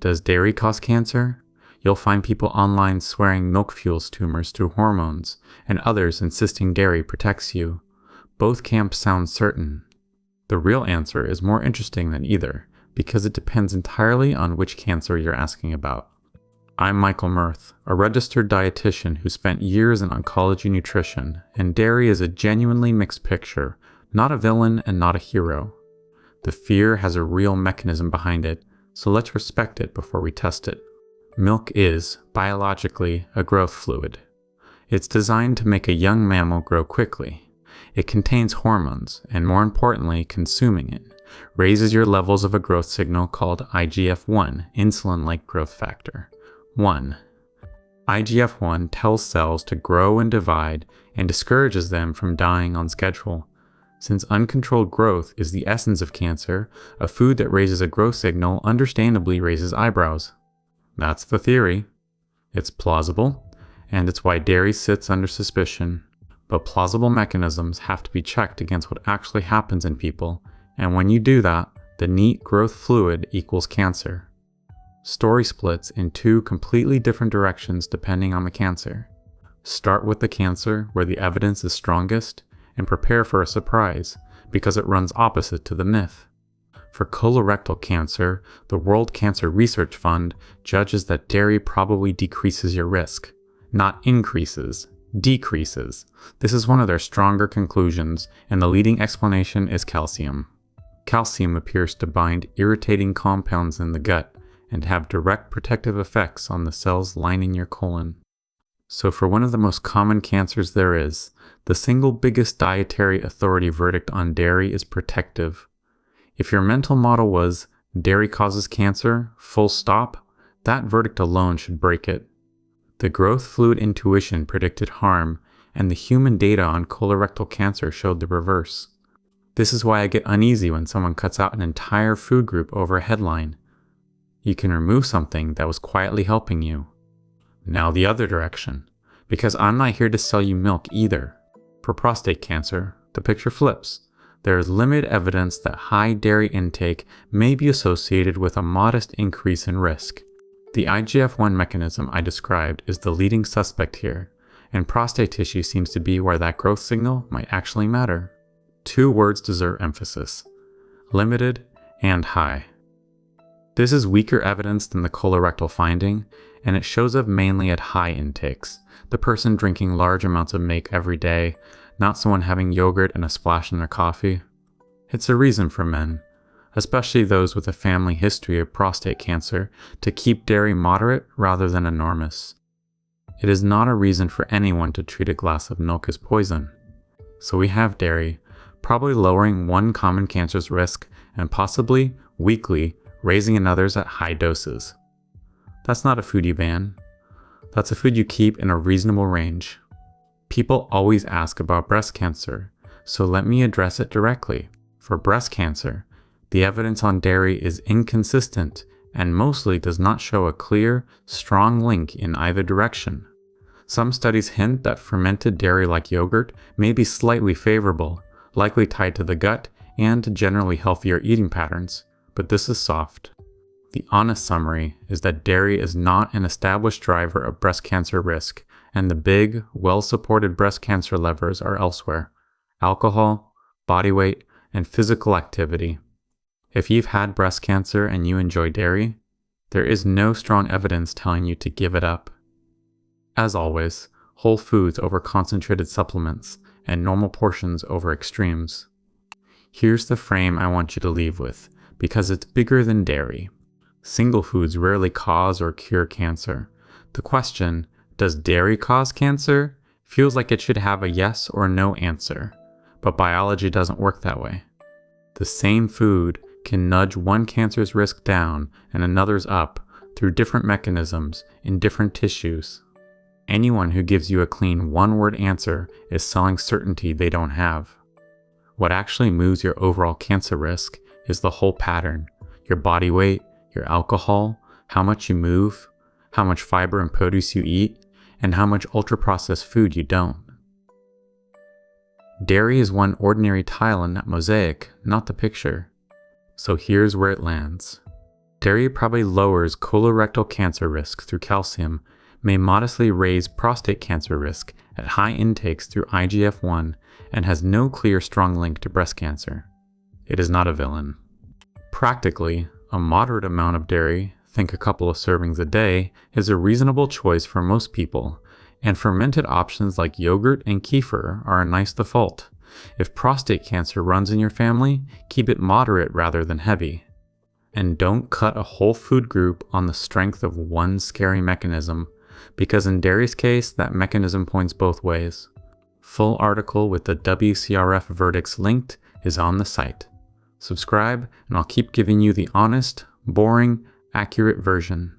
Does dairy cause cancer? You'll find people online swearing milk fuels tumors through hormones, and others insisting dairy protects you. Both camps sound certain. The real answer is more interesting than either, because it depends entirely on which cancer you're asking about. I'm Michael Merth, a registered dietitian who spent years in oncology nutrition, and dairy is a genuinely mixed picture, not a villain and not a hero. The fear has a real mechanism behind it, so let's respect it before we test it. Milk is, biologically, a growth fluid. It's designed to make a young mammal grow quickly. It contains hormones, and more importantly, consuming it raises your levels of a growth signal called IGF-1, insulin-like growth factor. 1. IGF-1 tells cells to grow and divide and discourages them from dying on schedule. Since uncontrolled growth is the essence of cancer, a food that raises a growth signal understandably raises eyebrows. That's the theory. It's plausible, and it's why dairy sits under suspicion. But plausible mechanisms have to be checked against what actually happens in people, and when you do that, the neat growth fluid equals cancer. Story splits in two completely different directions depending on the cancer. Start with the cancer where the evidence is strongest, and prepare for a surprise, because it runs opposite to the myth. For colorectal cancer, the World Cancer Research Fund judges that dairy probably decreases your risk. Not increases, decreases. This is one of their stronger conclusions, and the leading explanation is calcium. Calcium appears to bind irritating compounds in the gut and have direct protective effects on the cells lining your colon. So for one of the most common cancers there is, the single biggest dietary authority verdict on dairy is protective. If your mental model was, dairy causes cancer, full stop, that verdict alone should break it. The growth fluid intuition predicted harm, and the human data on colorectal cancer showed the reverse. This is why I get uneasy when someone cuts out an entire food group over a headline. You can remove something that was quietly helping you. Now the other direction, because I'm not here to sell you milk either. For prostate cancer, the picture flips. There is limited evidence that high dairy intake may be associated with a modest increase in risk. The IGF-1 mechanism I described is the leading suspect here, and prostate tissue seems to be where that growth signal might actually matter. Two words deserve emphasis: limited and high. This is weaker evidence than the colorectal finding, and it shows up mainly at high intakes, the person drinking large amounts of milk every day, not someone having yogurt and a splash in their coffee. It's a reason for men, especially those with a family history of prostate cancer, to keep dairy moderate rather than enormous. It is not a reason for anyone to treat a glass of milk as poison. So we have dairy, probably lowering one common cancer's risk and possibly, weakly, raising another's at high doses. That's not a food you ban. That's a food you keep in a reasonable range. People always ask about breast cancer, so let me address it directly. For breast cancer, the evidence on dairy is inconsistent and mostly does not show a clear, strong link in either direction. Some studies hint that fermented dairy like yogurt may be slightly favorable, likely tied to the gut and to generally healthier eating patterns, but this is soft. The honest summary is that dairy is not an established driver of breast cancer risk, and the big, well-supported breast cancer levers are elsewhere: alcohol, body weight, and physical activity. If you've had breast cancer and you enjoy dairy, there is no strong evidence telling you to give it up. As always, whole foods over concentrated supplements, and normal portions over extremes. Here's the frame I want you to leave with, because it's bigger than dairy. Single foods rarely cause or cure cancer. The question, does dairy cause cancer, feels like it should have a yes or no answer, but biology doesn't work that way. The same food can nudge one cancer's risk down and another's up through different mechanisms in different tissues. Anyone who gives you a clean one-word answer is selling certainty they don't have. What actually moves your overall cancer risk is the whole pattern: your body weight, your alcohol, how much you move, how much fiber and produce you eat, and how much ultra-processed food you don't. Dairy is one ordinary tile in that mosaic, not the picture. So here's where it lands. Dairy probably lowers colorectal cancer risk through calcium, may modestly raise prostate cancer risk at high intakes through IGF-1, and has no clear strong link to breast cancer. It is not a villain. Practically, a moderate amount of dairy, think a couple of servings a day, is a reasonable choice for most people, and fermented options like yogurt and kefir are a nice default. If prostate cancer runs in your family, keep it moderate rather than heavy. And don't cut a whole food group on the strength of one scary mechanism, because in dairy's case, that mechanism points both ways. Full article with the WCRF verdicts linked is on the site. Subscribe, and I'll keep giving you the honest, boring, accurate version.